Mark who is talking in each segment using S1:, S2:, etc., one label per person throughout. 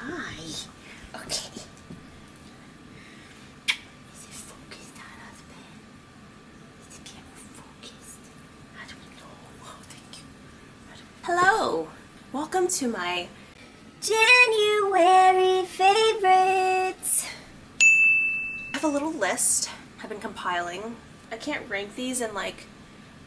S1: Hi. Okay. Is it focused on us, Ben? Is the camera focused? How do we know? Oh, thank you. Hello. Welcome to my January favorites. I have a little list I've been compiling. I can't rank these in like,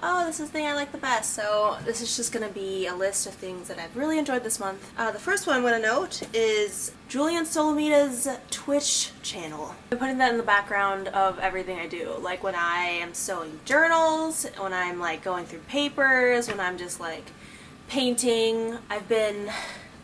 S1: oh, this is the thing I like the best. So this is just gonna be a list of things that I've really enjoyed this month. The first one I'm gonna note is Julian Solomita's Twitch channel. I'm putting that in the background of everything I do. Like when I am sewing journals, when I'm like going through papers, when I'm just like painting. I've been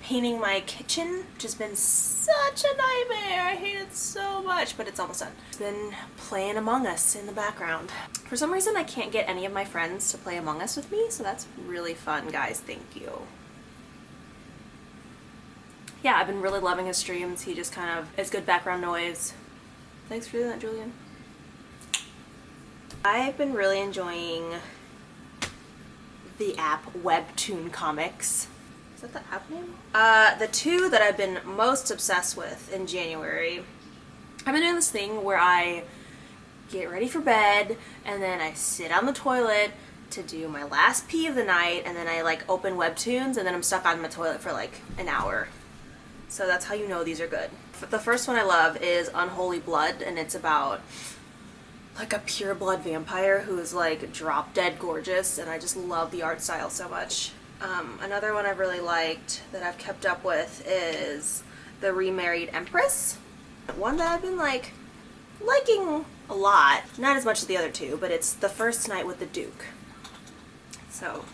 S1: painting my kitchen, which has been such a nightmare. I hate it so much, but it's almost done. I've been playing Among Us in the background. For some reason, I can't get any of my friends to play Among Us with me, so that's really fun, guys. Thank you. Yeah, I've been really loving his streams. He just kind of is good background noise. Thanks for doing that, Julian. I've been really enjoying the app Webtoon Comics. Is that the app name? The two that I've been most obsessed with in January, I've been doing this thing where I get ready for bed and then I sit on the toilet to do my last pee of the night, and then I like open Webtoons and then I'm stuck on my toilet for like an hour. So that's how you know these are good. The first one I love is Unholy Blood, and it's about like a pure blood vampire who is like drop dead gorgeous, and I just love the art style so much. Another one I've really liked that I've kept up with is the Remarried Empress. One that I've been like liking a lot. Not as much as the other two, but it's The First Night with the Duke. So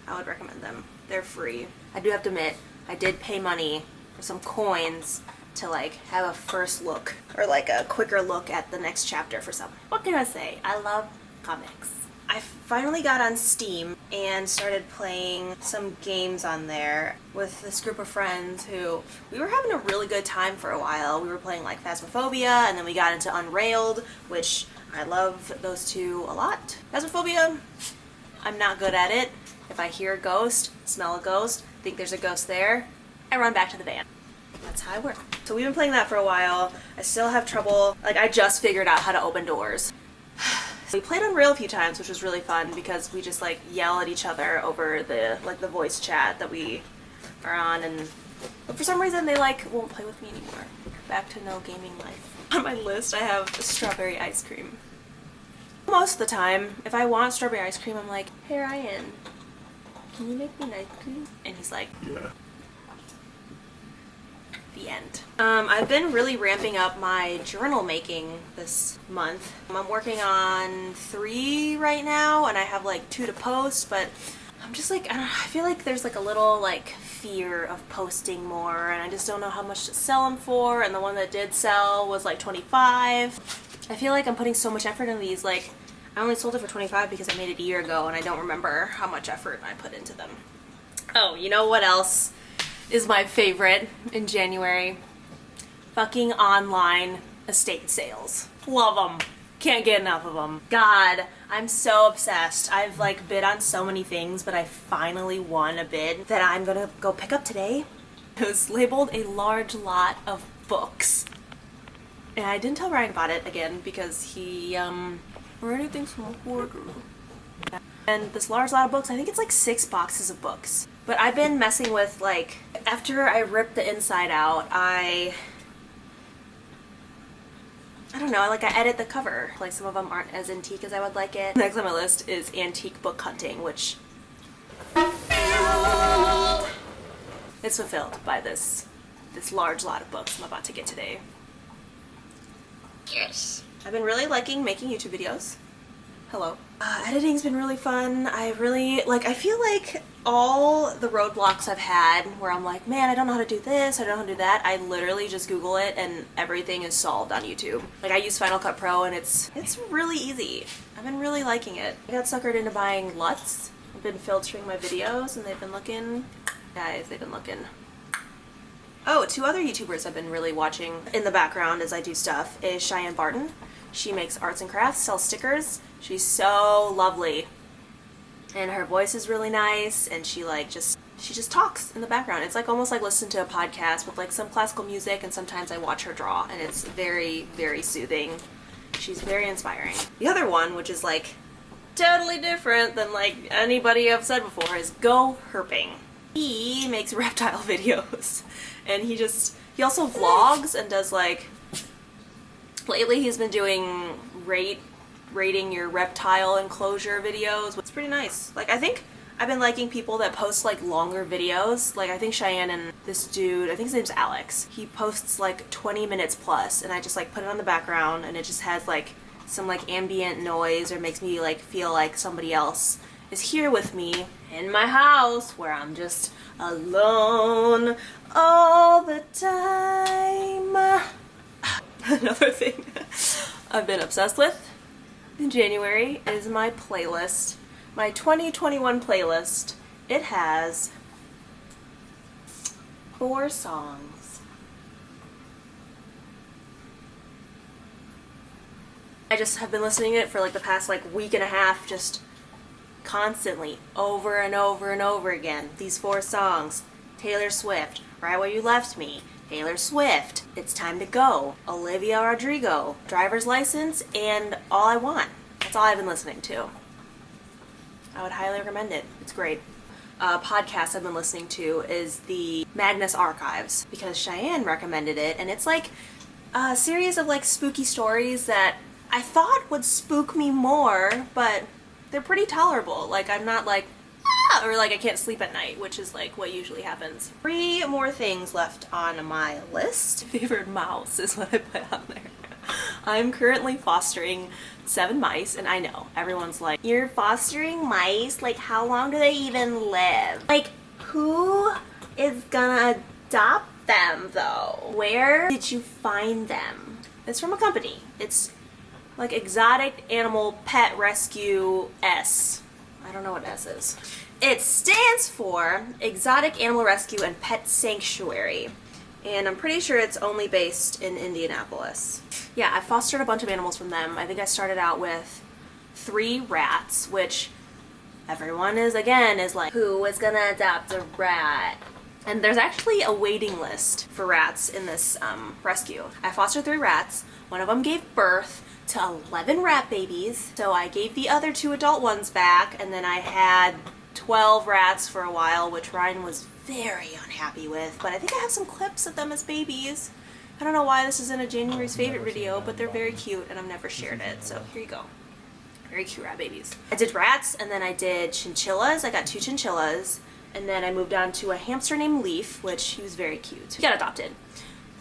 S1: I would recommend them. They're free. I do have to admit, I did pay money for some coins to like have a first look or like a quicker look at the next chapter for some. What can I say? I love comics. I finally got on Steam and started playing some games on there with this group of friends who we were having a really good time for a while. We were playing like Phasmophobia, and then we got into Unrailed, which I love those two a lot. Phasmophobia, I'm not good at it. If I hear a ghost, smell a ghost, think there's a ghost there, I run back to the van. That's how I work. So we've been playing that for a while. I still have trouble. Like, I just figured out how to open doors. We played Unreal a few times, which was really fun because we just like yell at each other over the like the voice chat that we are on, but for some reason they like won't play with me anymore. Back to no gaming life. On my list I have strawberry ice cream. Most of the time, if I want strawberry ice cream, I'm like, hey Ryan, can you make me an ice cream? And he's like, yeah. The end. I've been really ramping up my journal making this month. I'm working on 3 right now, and I have like 2 to post, but I'm just like, I feel like there's like a little like fear of posting more, and I just don't know how much to sell them for, and the one that did sell was like 25. I feel like I'm putting so much effort in these. Like, I only sold it for 25 because I made it a year ago, and I don't remember how much effort I put into them. Oh, you know what else is my favorite in January? Fucking online estate sales. Love them. Can't get enough of them. God, I'm so obsessed. I've like bid on so many things, but I finally won a bid that I'm gonna go pick up today. It was labeled a large lot of books. And I didn't tell Ryan about it again because he already thinks I'm a horror girl. And this large lot of books, I think it's like 6 boxes of books. But I've been messing with, like, after I ripped the inside out, I don't know, like I edit the cover. Like, some of them aren't as antique as I would like it. Next on my list is antique book hunting, which it's fulfilled by this large lot of books I'm about to get today. Yes. I've been really liking making YouTube videos. Hello. Editing's been really fun. I feel like all the roadblocks I've had where I'm like, man, I don't know how to do this, I don't know how to do that, I literally just Google it and everything is solved on YouTube. Like, I use Final Cut Pro and it's really easy. I've been really liking it. I got suckered into buying LUTs. I've been filtering my videos and they've been looking, guys, they've been looking. Oh, 2 other YouTubers I've been really watching in the background as I do stuff is Cheyenne Barton. She makes arts and crafts, sells stickers. She's so lovely. And her voice is really nice, and she just talks in the background. It's like almost like listening to a podcast with like some classical music, and sometimes I watch her draw, and it's very, very soothing. She's very inspiring. The other one, which is like totally different than like anybody I've said before, is Go Herping. He makes reptile videos, and he also vlogs and does like, lately he's been doing rating your reptile enclosure videos. It's pretty nice. Like, I think I've been liking people that post like longer videos. Like, I think Cheyenne and this dude, I think his name's Alex, he posts like 20 minutes plus, and I just like put it on the background, and it just has like some like ambient noise, or makes me like feel like somebody else is here with me in my house where I'm just alone all the time. Another thing I've been obsessed with in January is my playlist. My 2021 playlist. It has 4 songs. I just have been listening to it for like the past like week and a half, just constantly, over and over and over again. These 4 songs. Taylor Swift, Right Where You Left Me, Taylor Swift, It's Time to Go, Olivia Rodrigo, Driver's License, and All I Want. That's all I've been listening to. I would highly recommend it. It's great. A podcast I've been listening to is the Magnus Archives, because Cheyenne recommended it, and it's like a series of like spooky stories that I thought would spook me more, but they're pretty tolerable. Like, I'm not like, ah, or like I can't sleep at night, which is like what usually happens. 3 more things left on my list. Favorite mouse is what I put on there. I'm currently fostering 7 mice, and I know, everyone's like, you're fostering mice? Like, how long do they even live? Like, who is gonna adopt them, though? Where did you find them? It's from a company. It's like Exotic Animal Pet Rescue S. I don't know what S is. It stands for Exotic Animal Rescue and Pet Sanctuary. And I'm pretty sure it's only based in Indianapolis. Yeah, I fostered a bunch of animals from them. I think I started out with 3 rats, which everyone is like, who is gonna adopt a rat? And there's actually a waiting list for rats in this rescue. I fostered 3 rats. One of them gave birth to 11 rat babies. So I gave the other 2 adult ones back, and then I had 12 rats for a while, which Ryan was very unhappy with, but I think I have some clips of them as babies. I don't know why this is in a January's favorite video, but they're very cute, and I've never shared it, so here you go. Very cute rat babies. I did rats, and then I did chinchillas. I got 2 chinchillas, and then I moved on to a hamster named Leaf, which he was very cute. He got adopted.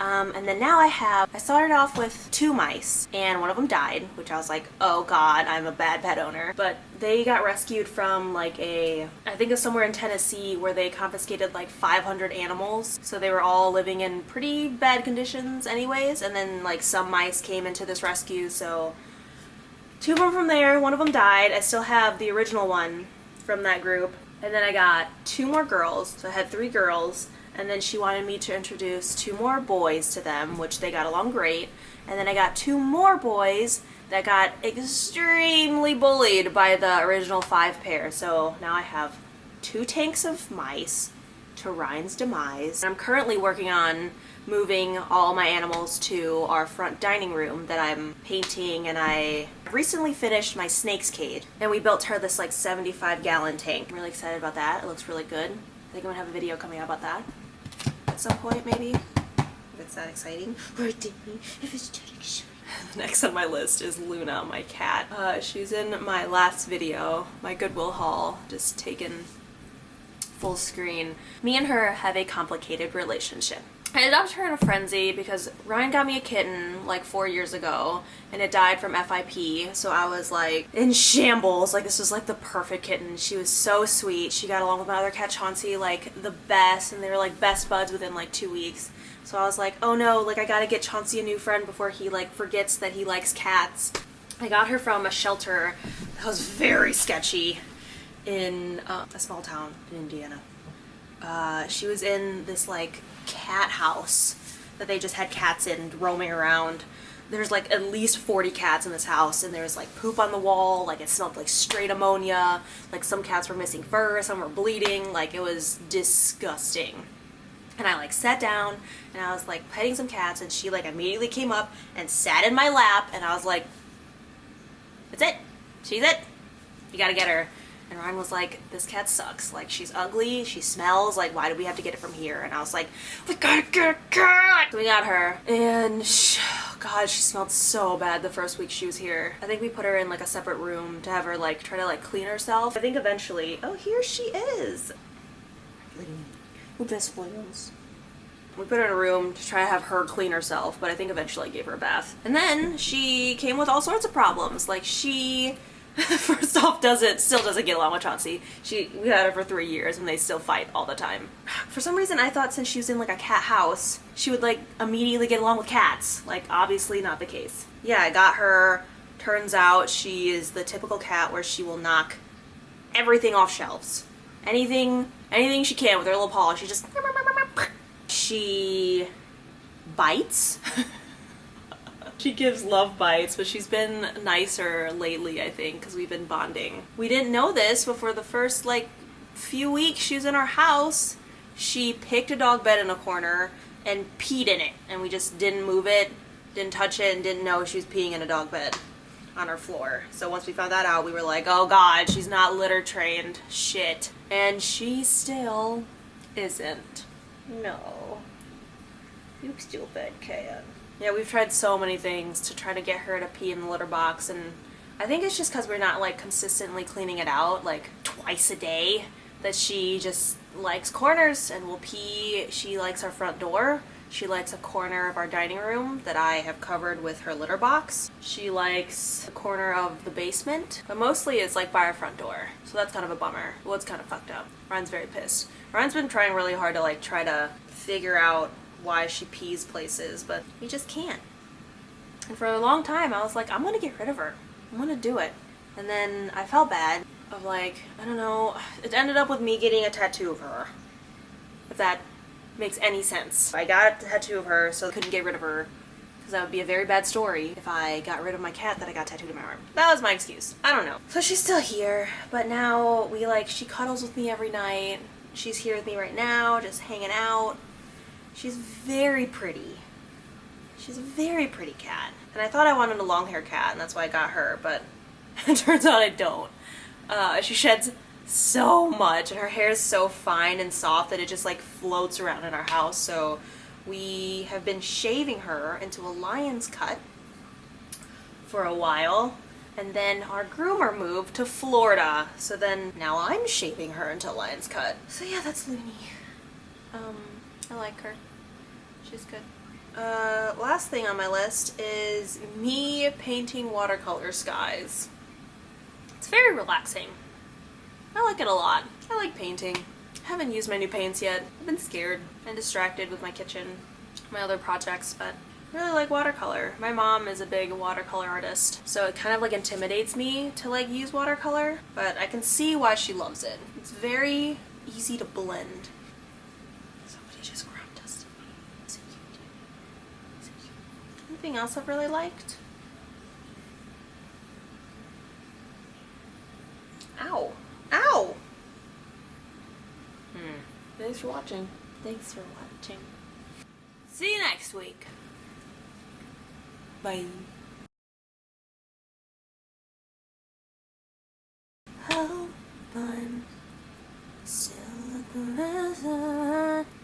S1: And then now I started off with 2 mice, and one of them died, which I was like, oh god, I'm a bad pet owner. But they got rescued from like I think it was somewhere in Tennessee, where they confiscated like 500 animals. So they were all living in pretty bad conditions anyways, and then like some mice came into this rescue, so 2 of them from there, one of them died. I still have the original one from that group. And then I got 2 more girls, so I had 3 girls. And then she wanted me to introduce 2 more boys to them, which they got along great. And then I got 2 more boys that got extremely bullied by the original 5 pair. So now I have 2 tanks of mice to Ryan's demise. I'm currently working on moving all my animals to our front dining room that I'm painting, and I recently finished my snake's cage. And we built her this like 75-gallon tank. I'm really excited about that. It looks really good. I think I'm gonna have a video coming out about that at some point, maybe, if it's that exciting. Or if it's too exciting. Next on my list is Luna, my cat. She's in my last video, my Goodwill haul, just taken full screen. Me and her have a complicated relationship. I adopted her in a frenzy because Ryan got me a kitten like 4 years ago, and it died from FIP, so I was like in shambles. Like, this was like the perfect kitten. She was so sweet. She got along with my other cat Chauncey like the best, and they were like best buds within like 2 weeks. So I was like, oh no, like I gotta get Chauncey a new friend before he like forgets that he likes cats. I got her from a shelter that was very sketchy in a small town in Indiana. She was in this like cat house that they just had cats in roaming around. there's like at least 40 cats in this house, and there's like poop on the wall, like it smelled like straight ammonia, like some cats were missing fur, some were bleeding, like it was disgusting. And I like sat down and I was like petting some cats, and she like immediately came up and sat in my lap, and I was like, that's it, she's it, you gotta get her. And Ryan was like, this cat sucks, like she's ugly, she smells, like why do we have to get it from here? And I was like, we gotta get a cat. So we got her, and God, she smelled so bad the first week she was here. I think we put her in like a separate room to have her like try to like clean herself. I think eventually, oh, here she is. We're best friends. We put her in a room to try to have her clean herself, but I think eventually I gave her a bath. And then she came with all sorts of problems. Like she, first off, still doesn't get along with Chauncey. We had her for 3 years and they still fight all the time. For some reason I thought since she was in like a cat house, she would like immediately get along with cats. Like obviously not the case. Yeah, I got her. Turns out she is the typical cat where she will knock everything off shelves. Anything she can with her little paw, she bites. She gives love bites, but she's been nicer lately, I think, because we've been bonding. We didn't know this, but for the first like few weeks she was in our house, she picked a dog bed in a corner and peed in it, and we just didn't move it, didn't touch it, and didn't know she was peeing in a dog bed on our floor. So once we found that out, we were like, oh god, she's not litter trained. Shit. And she still isn't. No. You stupid cat. Yeah, we've tried so many things to try to get her to pee in the litter box, and I think it's just because we're not like consistently cleaning it out like twice a day that she just likes corners and will pee. She likes our front door. She likes a corner of our dining room that I have covered with her litter box. She likes the corner of the basement, but mostly it's like by our front door. So that's kind of a bummer. Well, it's kind of fucked up. Ryan's very pissed. Ryan's been trying really hard to like try to figure out why she pees places, but he just can't. And for a long time I was like, I'm gonna get rid of her. I'm gonna do it. And then I felt bad of like, I don't know, it ended up with me getting a tattoo of her. If that makes any sense. I got a tattoo of her so I couldn't get rid of her, because that would be a very bad story if I got rid of my cat that I got tattooed in my arm. That was my excuse. I don't know. So she's still here, but now she cuddles with me every night. She's here with me right now, just hanging out. She's very pretty. She's a very pretty cat. And I thought I wanted a long hair cat, and that's why I got her, but it turns out I don't. She sheds so much, and her hair is so fine and soft that it just like floats around in our house. So we have been shaving her into a lion's cut for a while, and then our groomer moved to Florida, so then now I'm shaving her into a lion's cut. So yeah, that's Looney. I like her. She's good. Last thing on my list is me painting watercolor skies. It's very relaxing. I like it a lot. I like painting. I haven't used my new paints yet. I've been scared and distracted with my kitchen, my other projects, but I really like watercolor. My mom is a big watercolor artist, so it kind of like intimidates me to like use watercolor, but I can see why she loves it. It's very easy to blend. Somebody just crop dusted me. So cute. So cute. Anything else I've really liked? Ow. Ow! Thanks for watching. Thanks for watching. See you next week. Bye. How fun. Still look around.